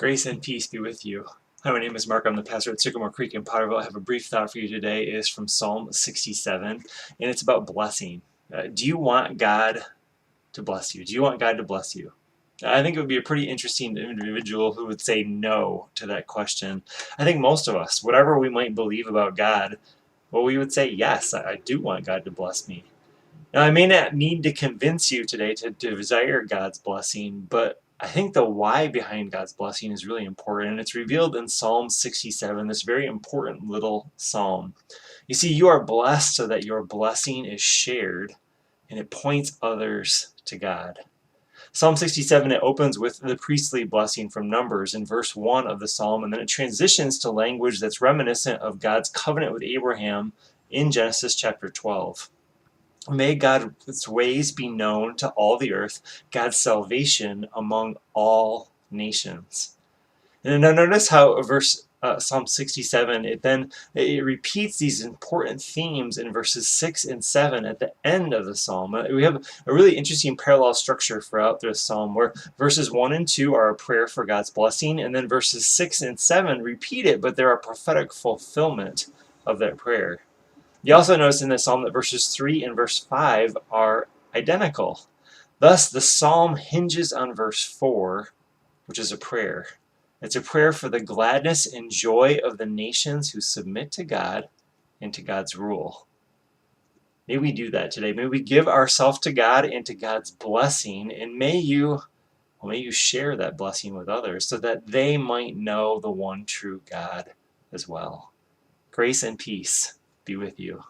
Grace and peace be with you. Hi, my name is Mark. I'm the pastor at Sycamore Creek in Potterville. I have a brief thought for you today. It is from Psalm 67, and it's about blessing. Do you want God to bless you? Do you want God to bless you? I think it would be a pretty interesting individual who would say no to that question. I think most of us, whatever we might believe about God, well, we would say, yes, I do want God to bless me. Now, I may not need to convince you today to desire God's blessing, but I think the why behind God's blessing is really important, and it's revealed in Psalm 67, this very important little psalm. You see, you are blessed so that your blessing is shared, and it points others to God. Psalm 67, it opens with the priestly blessing from Numbers in verse 1 of the psalm, and then it transitions to language that's reminiscent of God's covenant with Abraham in Genesis chapter 12. May God's ways be known to all the earth, God's salvation among all nations. And now notice how Psalm 67, it repeats these important themes in verses 6 and 7 at the end of the psalm. We have a really interesting parallel structure throughout this psalm where verses 1 and 2 are a prayer for God's blessing, and then verses 6 and 7 repeat it, but they're a prophetic fulfillment of that prayer. You also notice in the psalm that verses 3 and verse 5 are identical. Thus, the psalm hinges on verse 4, which is a prayer. It's a prayer for the gladness and joy of the nations who submit to God and to God's rule. May we do that today. May we give ourselves to God and to God's blessing, and may you share that blessing with others so that they might know the one true God as well. Grace and peace be with you.